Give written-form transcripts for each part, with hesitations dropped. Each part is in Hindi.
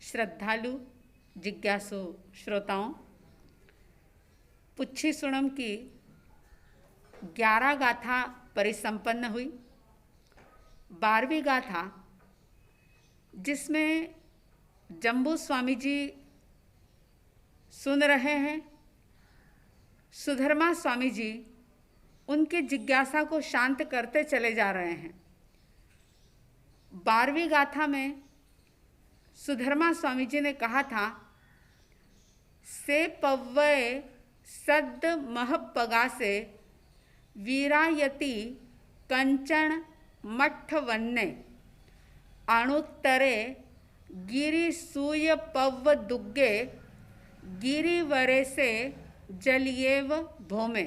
श्रद्धालु जिज्ञासु श्रोताओं, पुच्छी सुणम की 11 गाथा परिसंपन्न हुई। 12वीं गाथा जिसमें जम्बू स्वामी जी सुन रहे हैं, सुधर्मा स्वामी जी उनकी जिज्ञासा को शांत करते चले जा रहे हैं। 12वीं गाथा में सुधर्मा स्वामी जी ने कहा था, से पव्वय सद्द महपगा से वीरायति कंचन मठ वन्ने अणुत्तरे गिरि सूय पव्व दुग्गे गिरिवरे से जलिएव भोमे।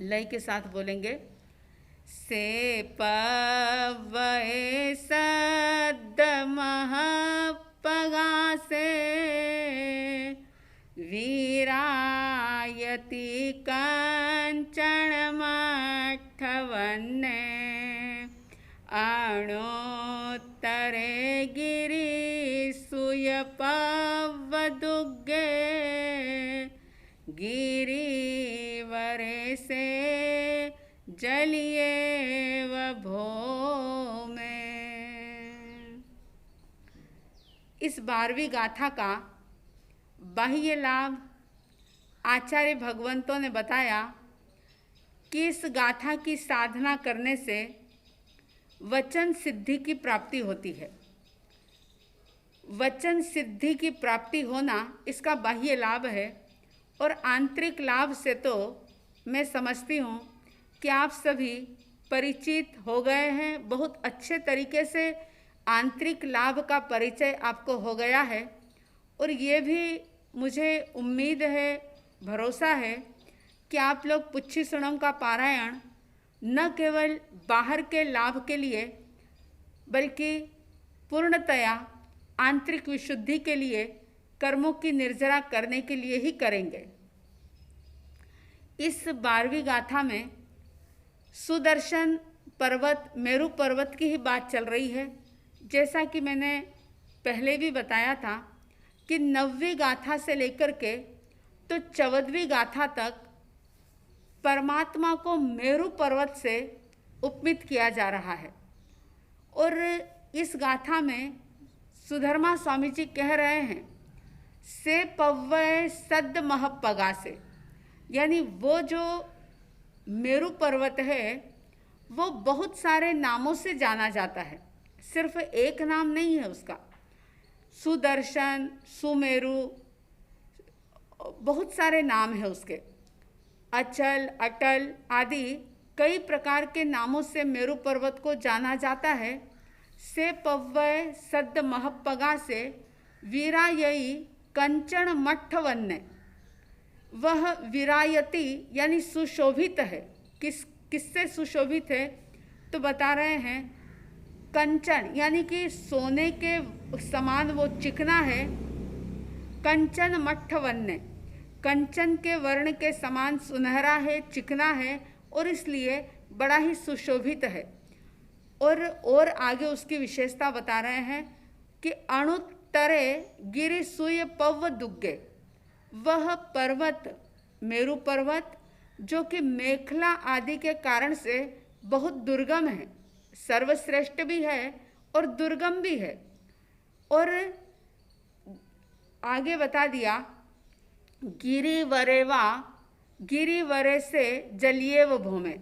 लय के साथ बोलेंगे, से पव्वय सद्द महपगा से वीरायति कंचन मठ वन्ने अणोत्तरे गिरि सूय पव्व दुग्गे गिरिवरे से जलिएव भोमे। इस 12वीं गाथा का बाह्य लाभ आचार्य भगवंतों ने बताया कि इस गाथा की साधना करने से वचन सिद्धि की प्राप्ति होती है। वचन सिद्धि की प्राप्ति होना इसका बाह्य लाभ है, और आंतरिक लाभ से तो मैं समझती हूँ कि आप सभी परिचित हो गए हैं। बहुत अच्छे तरीके से आंतरिक लाभ का परिचय आपको हो गया है, और ये भी मुझे उम्मीद है, भरोसा है कि आप लोग पुच्छी सुणम का पारायण न केवल बाहर के लाभ के लिए बल्कि पूर्णतया आंतरिक विशुद्धि के लिए, कर्मों की निर्जरा करने के लिए ही करेंगे। इस 12वीं गाथा में सुदर्शन पर्वत, मेरु पर्वत की ही बात चल रही है। जैसा कि मैंने पहले भी बताया था कि 9वीं गाथा से लेकर के तो 14वीं गाथा तक परमात्मा को मेरु पर्वत से उपमित किया जा रहा है। और इस गाथा में सुधर्मा स्वामी जी कह रहे हैं, से पव्वय सद्द महपगा से, यानी वो जो मेरु पर्वत है वो बहुत सारे नामों से जाना जाता है, सिर्फ एक नाम नहीं है उसका। सुदर्शन, सुमेरु, बहुत सारे नाम है उसके। अचल, अटल आदि कई प्रकार के नामों से मेरु पर्वत को जाना जाता है। से पव्वय सद्द महपगा से वीरायई कंचन मठ वन्ने, वह विरायति यानी सुशोभित है। किससे सुशोभित है तो बता रहे हैं, कंचन यानी कि सोने के समान वो चिकना है। कंचन मठ वन्ने, कंचन के वर्ण के समान सुनहरा है, चिकना है, और इसलिए बड़ा ही सुशोभित है। और आगे उसकी विशेषता बता रहे हैं कि अणुत्तरे गिरि सूय पव्व दुग्गे, वह पर्वत, मेरु पर्वत जो कि मेखला आदि के कारण से बहुत दुर्गम है, सर्वश्रेष्ठ भी है और दुर्गम भी है। और आगे बता दिया, गिरिवरेवा, गिरिवरे से जलिएव भोमे,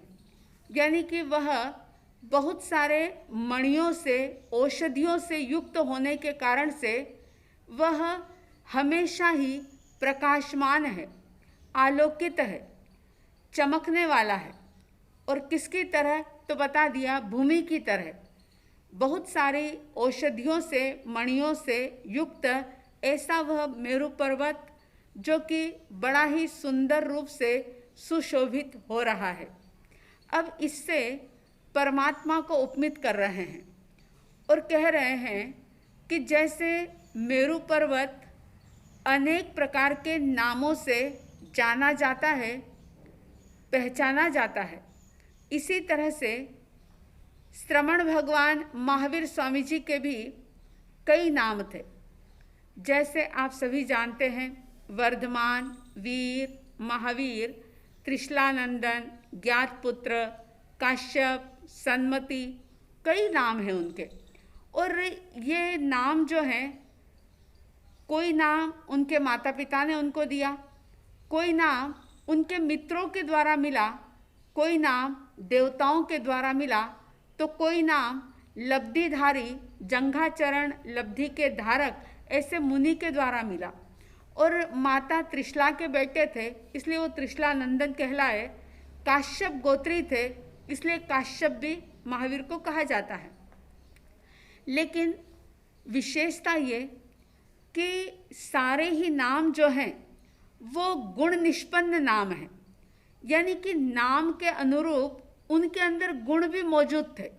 यानी कि वह बहुत सारे मणियों से, औषधियों से युक्त होने के कारण से वह हमेशा ही प्रकाशमान है, आलोकित है, चमकने वाला है। और किसकी तरह तो बता दिया, भूमि की तरह, बहुत सारी औषधियों से, मणियों से युक्त ऐसा वह मेरु पर्वत जो कि बड़ा ही सुंदर रूप से सुशोभित हो रहा है। अब इससे परमात्मा को उपमित कर रहे हैं और कह रहे हैं कि जैसे मेरु पर्वत अनेक प्रकार के नामों से जाना जाता है, पहचाना जाता है, इसी तरह से श्रमण भगवान महावीर स्वामी जी के भी कई नाम थे। जैसे आप सभी जानते हैं, वर्धमान, वीर, महावीर, त्रिशलानंदन, ज्ञातपुत्र, काश्यप, सन्मति, कई नाम हैं उनके। और ये नाम जो हैं, कोई नाम उनके माता पिता ने उनको दिया, कोई नाम उनके मित्रों के द्वारा मिला, कोई नाम देवताओं के द्वारा मिला, तो कोई नाम लब्धिधारी, जंघाचरण लब्धि के धारक ऐसे मुनि के द्वारा मिला। और माता त्रिशला के बेटे थे, इसलिए वो त्रिशलानंदन कहलाए। काश्यप गोत्री थे, इसलिए काश्यप भी महावीर को कहा जाता है। लेकिन विशेषता ये कि सारे ही नाम जो हैं वो गुण निष्पन्न नाम हैं, यानी कि नाम के अनुरूप उनके अंदर गुण भी मौजूद थे।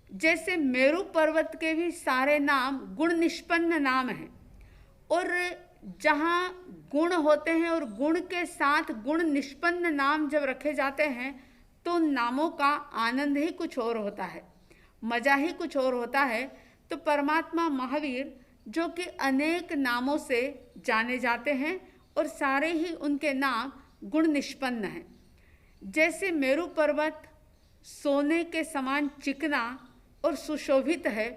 जैसे मेरू पर्वत के भी सारे नाम गुण निष्पन्न नाम हैं, और जहाँ गुण होते हैं और गुण के साथ गुण निष्पन्न नाम जब रखे जाते हैं तो उन नामों का आनंद ही कुछ और होता है, मजा ही कुछ और होता है। तो परमात्मा महावीर जो कि अनेक नामों से जाने जाते हैं और सारे ही उनके नाम गुण निष्पन्न हैं। जैसे मेरू पर्वत सोने के समान चिकना और सुशोभित है,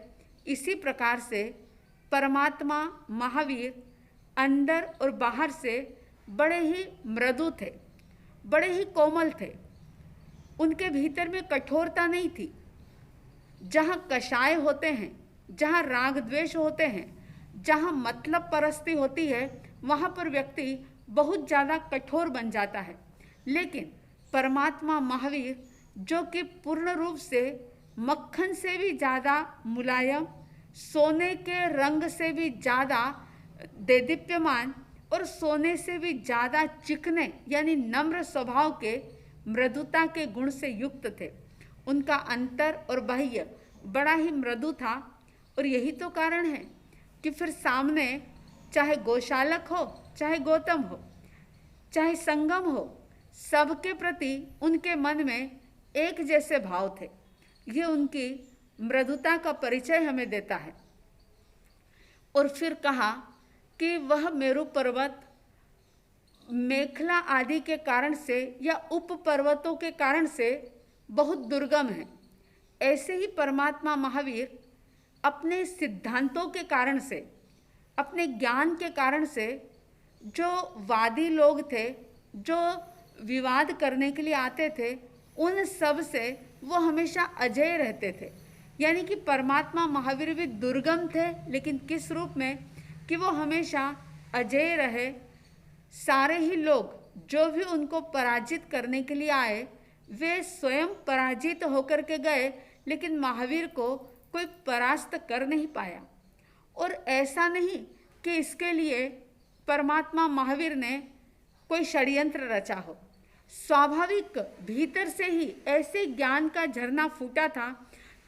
इसी प्रकार से परमात्मा महावीर अंदर और बाहर से बड़े ही मृदु थे, बड़े ही कोमल थे। उनके भीतर में कठोरता नहीं थी। जहाँ कषाय होते हैं, जहाँ राग द्वेष होते हैं, जहाँ मतलब परस्ती होती है, वहाँ पर व्यक्ति बहुत ज़्यादा कठोर बन जाता है। लेकिन परमात्मा महावीर जो कि पूर्ण रूप से मक्खन से भी ज़्यादा मुलायम, सोने के रंग से भी ज़्यादा देदीप्यमान और सोने से भी ज़्यादा चिकने यानी नम्र स्वभाव के, मृदुता के गुण से युक्त थे। उनका अंतर और बाह्य बड़ा ही मृदु था। और यही तो कारण है कि फिर सामने चाहे गोशालक हो, चाहे गौतम हो, चाहे संगम हो, सबके प्रति उनके मन में एक जैसे भाव थे। ये उनकी मृदुता का परिचय हमें देता है। और फिर कहा कि वह मेरू पर्वत मेखला आदि के कारण से या उप पर्वतों के कारण से बहुत दुर्गम है। ऐसे ही परमात्मा महावीर अपने सिद्धांतों के कारण से, अपने ज्ञान के कारण से, जो वादी लोग थे, जो विवाद करने के लिए आते थे, उन सब से वो हमेशा अजय रहते थे। यानी कि परमात्मा महावीर भी दुर्गम थे, लेकिन किस रूप में कि वो हमेशा अजय रहे। सारे ही लोग जो भी उनको पराजित करने के लिए आए, वे स्वयं पराजित होकर के गए, लेकिन महावीर को कोई परास्त कर नहीं पाया। और ऐसा नहीं कि इसके लिए परमात्मा महावीर ने कोई षड्यंत्र रचा हो। स्वाभाविक भीतर से ही ऐसे ज्ञान का झरना फूटा था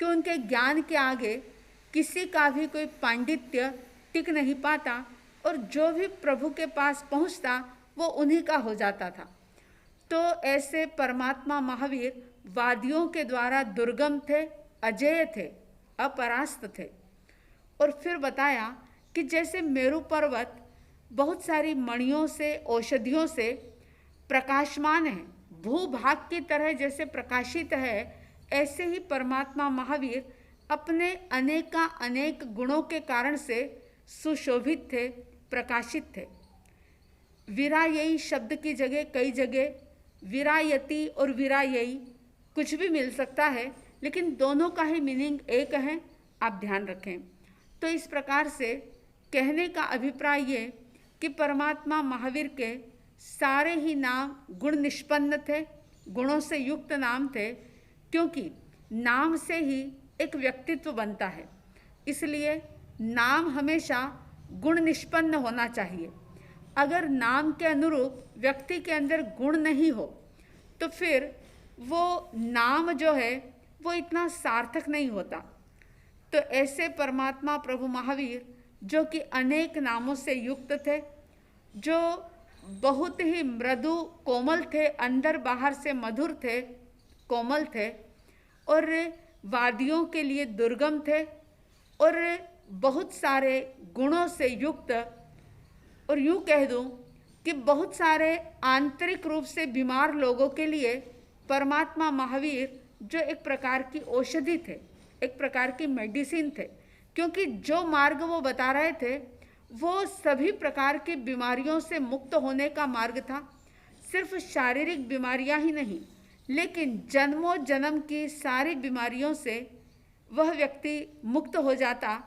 कि उनके ज्ञान के आगे किसी का भी कोई पांडित्य टिक नहीं पाता, और जो भी प्रभु के पास पहुंचता वो उन्हीं का हो जाता था। तो ऐसे परमात्मा महावीर वादियों के द्वारा दुर्गम थे, अजेय थे, अपरास्त थे। और फिर बताया कि जैसे मेरू पर्वत बहुत सारी मणियों से, औषधियों से प्रकाशमान है, भूभाग की तरह जैसे प्रकाशित है, ऐसे ही परमात्मा महावीर अपने अनेक गुणों के कारण से सुशोभित थे, प्रकाशित थे। विरायई शब्द की जगह कई जगह विरायती और विरायई कुछ भी मिल सकता है, लेकिन दोनों का ही मीनिंग एक है, आप ध्यान रखें। तो इस प्रकार से कहने का अभिप्राय ये कि परमात्मा महावीर के सारे ही नाम गुण निष्पन्न थे, गुणों से युक्त नाम थे, क्योंकि नाम से ही एक व्यक्तित्व बनता है। इसलिए नाम हमेशा गुण निष्पन्न होना चाहिए। अगर नाम के अनुरूप व्यक्ति के अंदर गुण नहीं हो तो फिर वो नाम जो है वो इतना सार्थक नहीं होता। तो ऐसे परमात्मा प्रभु महावीर जो कि अनेक नामों से युक्त थे, जो बहुत ही मृदु कोमल थे, अंदर बाहर से मधुर थे, कोमल थे, और वादियों के लिए दुर्गम थे, और बहुत सारे गुणों से युक्त, और यूँ कह दूँ कि बहुत सारे आंतरिक रूप से बीमार लोगों के लिए परमात्मा महावीर जो एक प्रकार की औषधि थे, एक प्रकार की मेडिसिन थे, क्योंकि जो मार्ग वो बता रहे थे वो सभी प्रकार की बीमारियों से मुक्त होने का मार्ग था। सिर्फ शारीरिक बीमारियां ही नहीं, लेकिन जन्मों जन्म की सारी बीमारियों से वह व्यक्ति मुक्त हो जाता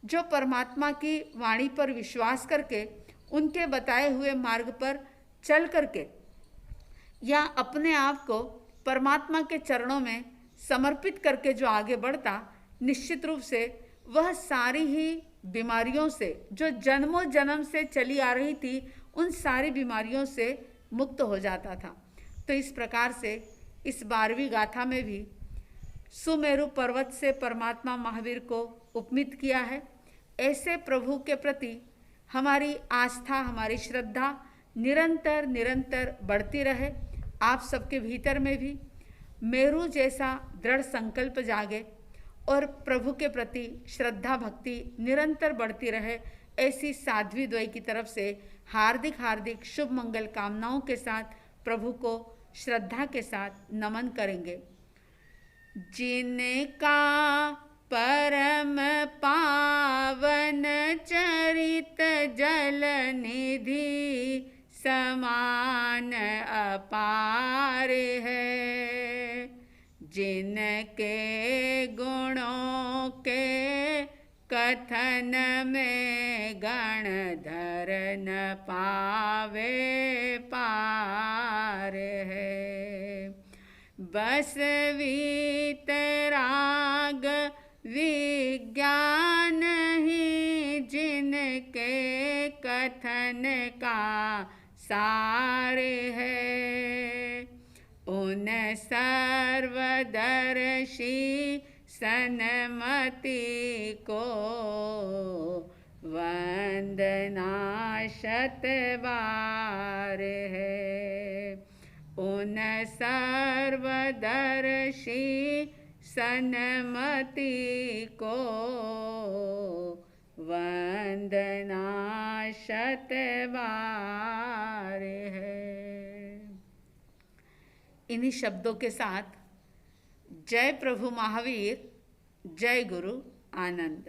जो परमात्मा की वाणी पर विश्वास करके, उनके बताए हुए मार्ग पर चल करके या अपने आप को परमात्मा के चरणों में समर्पित करके जो आगे बढ़ता, निश्चित रूप से वह सारी ही बीमारियों से जो जन्मों जन्म से चली आ रही थी, उन सारी बीमारियों से मुक्त हो जाता था। तो इस प्रकार से इस 12वीं गाथा में भी सुमेरु पर्वत से परमात्मा महावीर को उपमित किया है। ऐसे प्रभु के प्रति हमारी आस्था, हमारी श्रद्धा निरंतर निरंतर बढ़ती रहे। आप सबके भीतर में भी मेरु जैसा दृढ़ संकल्प जागे और प्रभु के प्रति श्रद्धा भक्ति निरंतर बढ़ती रहे। ऐसी साध्वी द्वय की तरफ से हार्दिक हार्दिक शुभ मंगल कामनाओं के साथ प्रभु को श्रद्धा के साथ नमन करेंगे। जिनका परम पावन चरित जल निधि समान अपार है, जिनके गुणों के कथन में गणधर न पावे पार है। बस वीतराग विज्ञान ही जिनके कथन का सार है, उन सर्वदर्शी सन्मति को वंदना शत बार है। उन सर्वदर्शी सन्मति को वंदना शत बार है। इन्हीं शब्दों के साथ जय प्रभु महावीर, जय गुरु आनंद।